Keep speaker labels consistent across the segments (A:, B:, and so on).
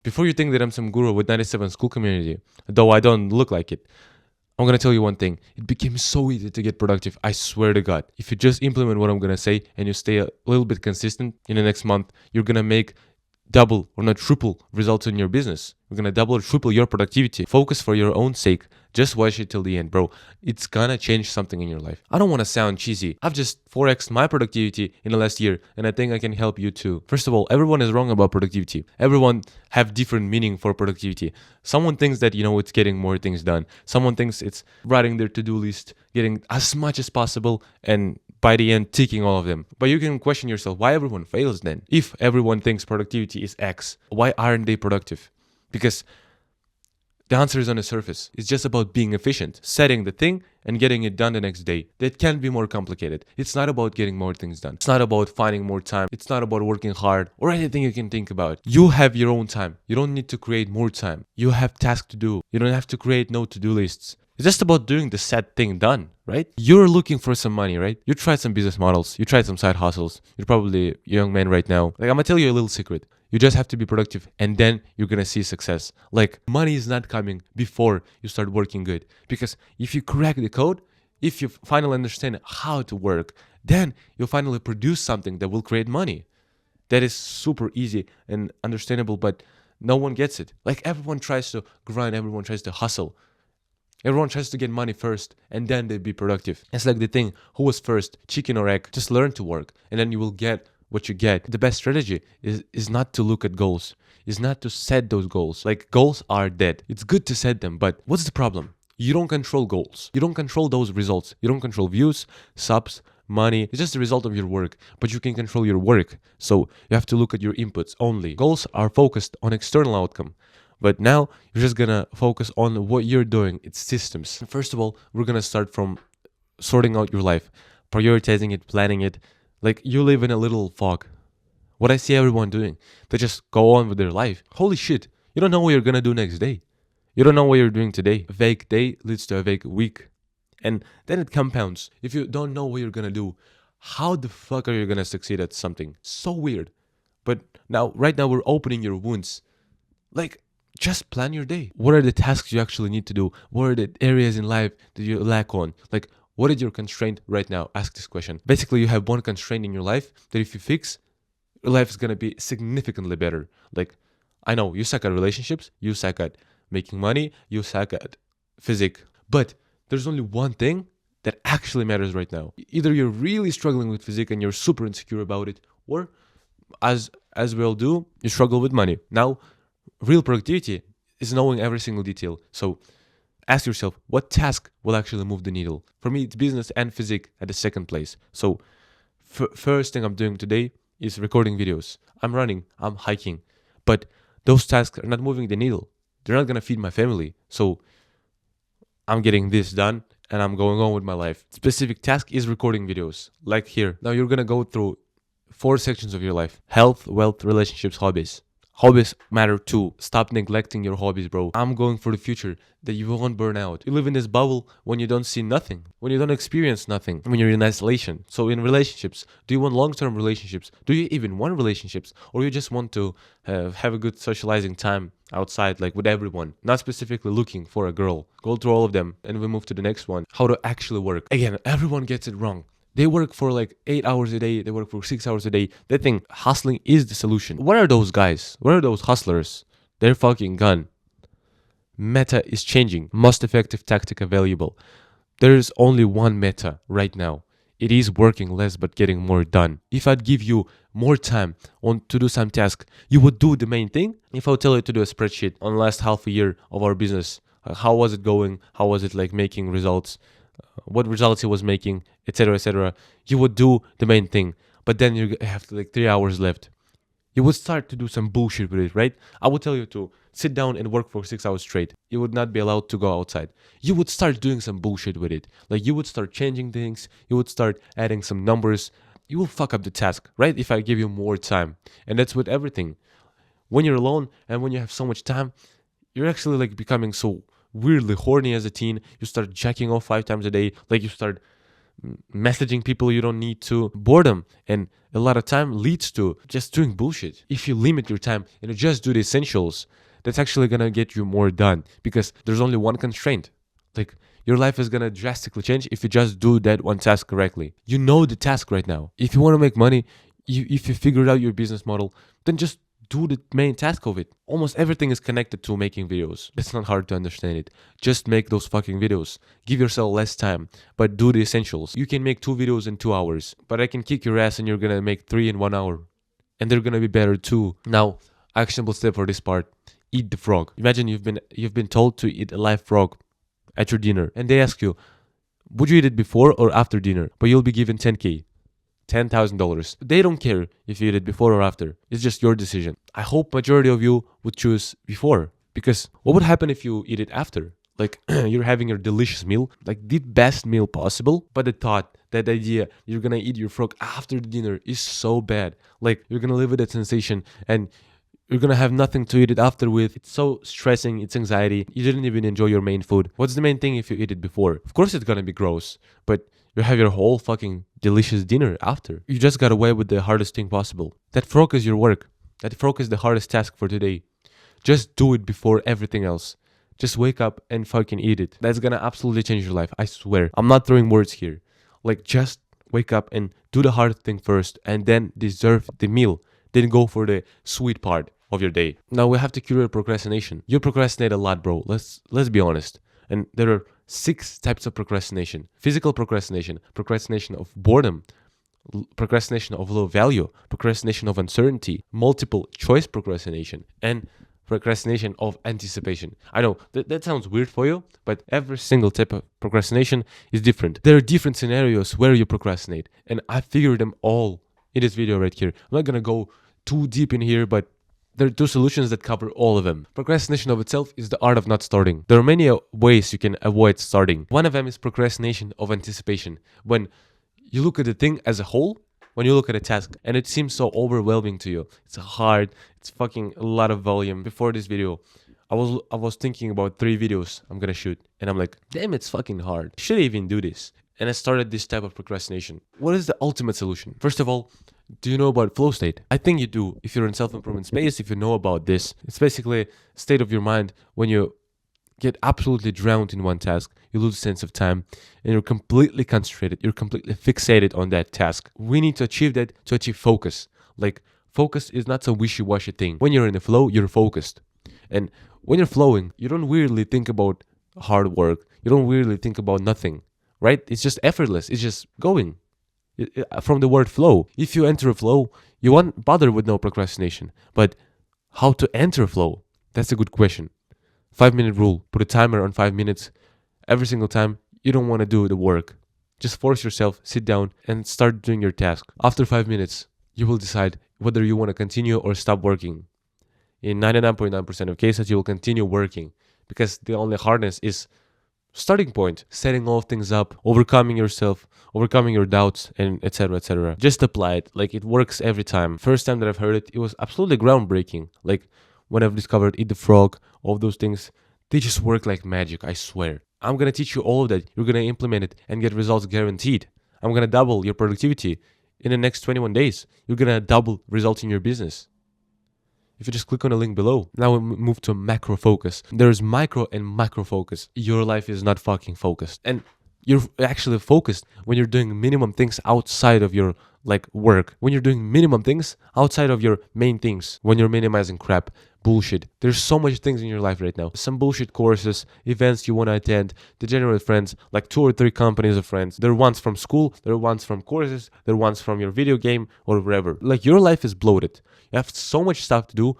A: Before you think that I'm some guru with 97 school community, though I don't look like it, I'm gonna tell you one thing. It became so easy to get productive. I swear to God. If you just implement what I'm gonna say and you stay a little bit consistent in the next month, you're gonna make double or not triple results in your business. You're gonna double or triple your productivity. Focus for your own sake. Just watch it till the end, bro. It's gonna change something in your life. I don't wanna sound cheesy. I've just 4x my productivity in the last year, and I think I can help you too. First of all, everyone is wrong about productivity. Everyone have different meaning for productivity. Someone thinks that, it's getting more things done. Someone thinks it's writing their to-do list, getting as much as possible, and by the end ticking all of them. But you can question yourself, why everyone fails then? If everyone thinks productivity is X, why aren't they productive? Because the answer is on the surface. It's just about being efficient, setting the thing and getting it done the next day. That can't be more complicated. It's not about getting more things done. It's not about finding more time. It's not about working hard or anything you can think about. You have your own time. You don't need to create more time. You have tasks to do. You don't have to create no to-do lists. It's just about doing the set thing done, right? You're looking for some money, right? You tried some business models. You tried some side hustles. You're probably a young man right now. Like, I'm gonna tell you a little secret. You just have to be productive and then you're gonna see success. Like, money is not coming before you start working good. Because if you crack the code, if you finally understand how to work, then you'll finally produce something that will create money. That is super easy and understandable, but no one gets it. Like, everyone tries to grind, everyone tries to hustle. Everyone tries to get money first and then they be productive. It's like the thing, who was first, chicken or egg? Just learn to work and then you will get what you get. The best strategy is not to look at goals, is not to set those goals. Like, goals are dead. It's good to set them, but what's the problem? You don't control goals. You don't control those results. You don't control views, subs, money. It's just the result of your work, but you can control your work. So you have to look at your inputs only. Goals are focused on external outcome. But now you're just gonna focus on what you're doing. It's systems. First of all, we're gonna start from sorting out your life, prioritizing it, planning it. Like, you live in a little fog. What I see everyone doing, they just go on with their life. Holy shit, you don't know what you're gonna do next day. You don't know what you're doing today. A vague day leads to a vague week. And then it compounds. If you don't know what you're gonna do, how the fuck are you gonna succeed at something? So weird. But right now, we're opening your wounds. Like, just plan your day. What are the tasks you actually need to do? What are the areas in life that you lack on? Like, what is your constraint right now? Ask this question. Basically, you have one constraint in your life that if you fix, your life is gonna be significantly better. Like, I know you suck at relationships, you suck at making money, you suck at physics, but there's only one thing that actually matters right now. Either you're really struggling with physics and you're super insecure about it, or as we all do, you struggle with money. Now, real productivity is knowing every single detail. So ask yourself, what task will actually move the needle? For me, it's business and physics at the second place. So first thing I'm doing today is recording videos. I'm running, I'm hiking, but those tasks are not moving the needle. They're not gonna feed my family. So I'm getting this done and I'm going on with my life. Specific task is recording videos, like here. Now you're gonna go through 4 sections of your life: health, wealth, relationships, hobbies. Hobbies matter too. Stop neglecting your hobbies, bro. I'm going for the future that you won't burn out. You live in this bubble when you don't see nothing, when you don't experience nothing, when you're in isolation. So in relationships, do you want long-term relationships? Do you even want relationships? Or you just want to have a good socializing time outside, like with everyone, not specifically looking for a girl? Go through all of them and we move to the next one. How to actually work. Again, everyone gets it wrong. They work for like 8 hours a day. They work for 6 hours a day. They think hustling is the solution. What are those guys? What are those hustlers? They're fucking gone. Meta is changing. Most effective tactic available. There is only one meta right now. It is working less but getting more done. If I'd give you more time to do some task, you would do the main thing. If I would tell you to do a spreadsheet on the last half a year of our business, how was it going? How was it like making results? What results he was making, etc., you would do the main thing. But then you have like 3 hours left. You would start to do some bullshit with it, right? I would tell you to sit down and work for 6 hours straight. You would not be allowed to go outside. You would start doing some bullshit with it. Like, you would start changing things. You would start adding some numbers. You will fuck up the task, right? If I give you more time. And that's with everything. When you're alone and when you have so much time, you're actually like becoming so weirdly horny as a teen. You start jacking off 5 times a day. Like, you start messaging people you don't need to. Boredom and a lot of time leads to just doing bullshit. If you limit your time and you just do the essentials, that's actually gonna get you more done because there's only one constraint. Like, your life is gonna drastically change if you just do that one task correctly. You know the task right now. If you want to make money, if you figured out your business model, then just do the main task of it. Almost everything is connected to making videos. It's not hard to understand it. Just make those fucking videos. Give yourself less time, but do the essentials. You can make 2 videos in 2 hours, but I can kick your ass and you're gonna make 3 in 1 hour. And they're gonna be better too. Now, actionable step for this part: eat the frog. Imagine you've been told to eat a live frog at your dinner, and they ask you, would you eat it before or after dinner? But you'll be given $10K. $10,000. They don't care if you eat it before or after. It's just your decision. I hope majority of you would choose before, because what would happen if you eat it after? Like, you're having your delicious meal, like the best meal possible, but the thought, that idea you're gonna eat your frog after the dinner is so bad. Like, you're gonna live with that sensation and you're gonna have nothing to eat it after with. It's so stressing, it's anxiety. You didn't even enjoy your main food. What's the main thing if you eat it before? Of course it's gonna be gross, but you have your whole fucking delicious dinner after. You just got away with the hardest thing possible. That frog is your work. That frog is the hardest task for today. Just do it before everything else. Just wake up and fucking eat it. That's gonna absolutely change your life, I swear. I'm not throwing words here. Like, just wake up and do the hard thing first, and then deserve the meal. Then go for the sweet part of your day. Now we have to cure procrastination. You procrastinate a lot, bro. Let's be honest. And there are 6 types of procrastination: physical procrastination, procrastination of boredom, procrastination of low value, procrastination of uncertainty, multiple choice procrastination, and procrastination of anticipation. I know that sounds weird for you, but every single type of procrastination is different. There are different scenarios where you procrastinate, and I figured them all in this video right here. I'm not gonna go too deep in here, but there are 2 solutions that cover all of them. Procrastination of itself is the art of not starting. There are many ways you can avoid starting. One of them is procrastination of anticipation. When you look at the thing as a whole, when you look at a task and it seems so overwhelming to you, it's hard, it's fucking a lot of volume. Before this video, I was thinking about 3 videos I'm gonna shoot, and I'm like, damn, it's fucking hard. Should I even do this? And I started this type of procrastination. What is the ultimate solution? First of all, do you know about flow state? I think you do. If you're in self-improvement space, if you know about this, it's basically a state of your mind when you get absolutely drowned in one task, you lose sense of time, and you're completely concentrated, you're completely fixated on that task. We need to achieve that to achieve focus. Like, focus is not some wishy-washy thing. When you're in the flow, you're focused. And when you're flowing, you don't weirdly think about hard work. You don't weirdly think about nothing, right? It's just effortless. It's just going. From the word flow. If you enter a flow, you won't bother with no procrastination. But how to enter flow? That's a good question. 5-minute rule. Put a timer on 5 minutes. Every single time you don't want to do the work, just force yourself, sit down and start doing your task. After 5 minutes, you will decide whether you want to continue or stop working. In 99.9% of cases, you will continue working because the only hardness is starting point, setting all things up, overcoming yourself, overcoming your doubts, and etc. etc. Just apply it. Like, it works every time. First time that I've heard it, it was absolutely groundbreaking. Like, when I've discovered Eat the Frog, all those things, they just work like magic, I swear. I'm gonna teach you all of that. You're gonna implement it and get results guaranteed. I'm gonna double your productivity in the next 21 days. You're gonna double results in your business. If you just click on the link below. Now we move to macro focus. There's micro and macro focus. Your life is not fucking focused. And you're actually focused when you're doing minimum things outside of your work. When you're doing minimum things outside of your main things. When you're minimizing crap, bullshit. There's so much things in your life right now. Some bullshit courses, events you want to attend, degenerate friends, like 2 or 3 companies of friends. There are ones from school, there are ones from courses, there are ones from your video game or wherever. Like, your life is bloated. You have so much stuff to do.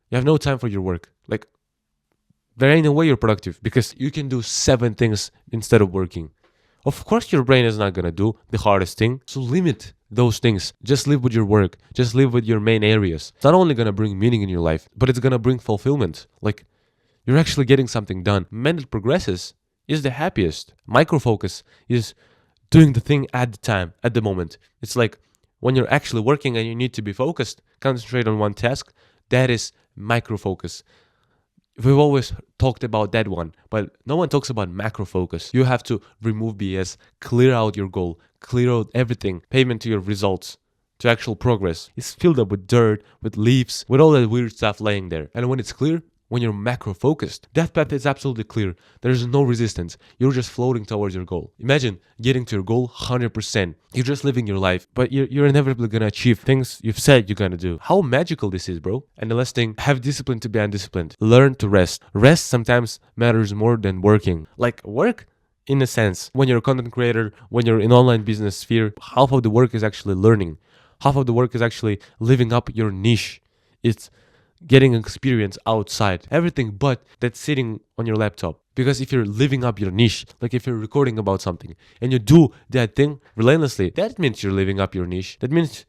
A: You have no time for your work. Like, there ain't no way you're productive because you can do 7 things instead of working. Of course, your brain is not going to do the hardest thing. So limit those things. Just live with your work. Just live with your main areas. It's not only going to bring meaning in your life, but it's going to bring fulfillment. Like, you're actually getting something done. Mental progresses is the happiest. Micro focus is doing the thing at the time, at the moment. It's like when you're actually working and you need to be focused, concentrate on one task. That is micro focus. We've always talked about that one, but no one talks about macro focus. You have to remove BS, clear out your goal, clear out everything, payment to your results, to actual progress. It's filled up with dirt, with leaves, with all that weird stuff laying there. And when it's clear, when you're macro focused, that path is absolutely clear. There's no resistance. You're just floating towards your goal. Imagine getting to your goal 100%. You're just living your life, but you're inevitably gonna achieve things you've said you're gonna do. How magical this is, bro. And the last thing, have discipline to be undisciplined. Learn to rest. Rest sometimes matters more than working. Like work, in a sense, when you're a content creator, when you're in online business sphere, half of the work is actually learning. Half of the work is actually living up your niche. It's getting experience outside. Everything but that's sitting on your laptop. Because if you're living up your niche, like if you're recording about something and you do that thing relentlessly, that means you're living up your niche. That means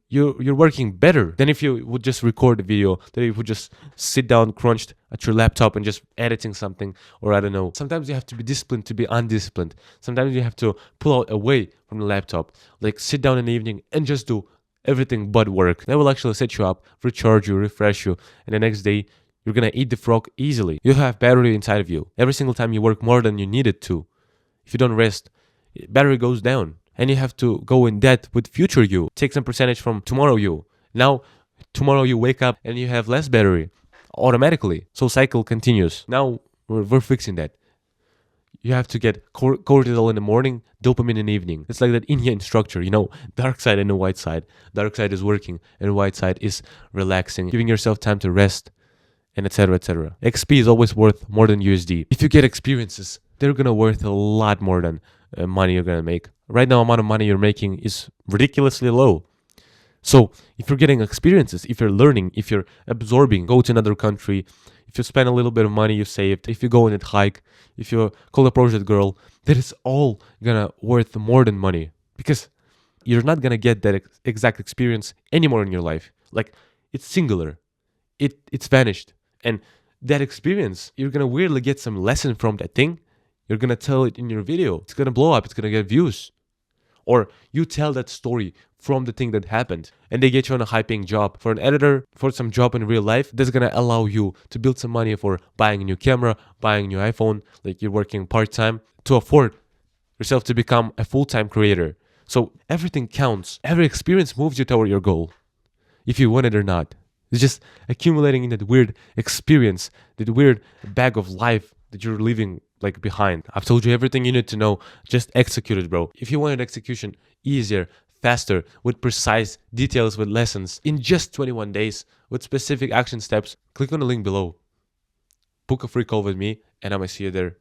A: you're working better than if you would just record a video, that you would just sit down crunched at your laptop and just editing something, or I don't know. Sometimes you have to be disciplined to be undisciplined. Sometimes you have to pull out away from the laptop, like sit down in the evening and just do everything but work. That will actually set you up, recharge you, refresh you, and the next day you're gonna eat the frog easily. You have battery inside of you. Every single time you work more than you needed to, if you don't rest, battery goes down. And you have to go in debt with future you. Take some percentage from tomorrow you. Now, tomorrow you wake up and you have less battery automatically. So cycle continues. Now we're fixing that. You have to get cortisol in the morning, dopamine in the evening. It's like that Indian structure, dark side and the white side. Dark side is working and white side is relaxing, giving yourself time to rest, and etc. etc. XP is always worth more than USD. If you get experiences, they're gonna worth a lot more than money you're gonna make. Right now, amount of money you're making is ridiculously low. So if you're getting experiences, if you're learning, if you're absorbing, go to another country, if you spend a little bit of money you saved, if you go on a hike, if you call a project girl, that is all gonna worth more than money, because you're not gonna get that exact experience anymore in your life. Like, it's singular, it's vanished, and that experience, you're gonna weirdly get some lesson from that thing. You're gonna tell it in your video. It's gonna blow up. It's gonna get views. Or you tell that story from the thing that happened, and they get you on a high-paying job for an editor, for some job in real life. That's gonna allow you to build some money for buying a new camera, buying a new iPhone, like you're working part-time, to afford yourself to become a full-time creator. So everything counts. Every experience moves you toward your goal, if you want it or not. It's just accumulating in that weird experience, that weird bag of life that you're living like behind. I've told you everything you need to know. Just execute it, bro. If you wanted execution easier, faster, with precise details, with lessons in just 21 days, with specific action steps, click on the link below. Book a free call with me, and I might see you there.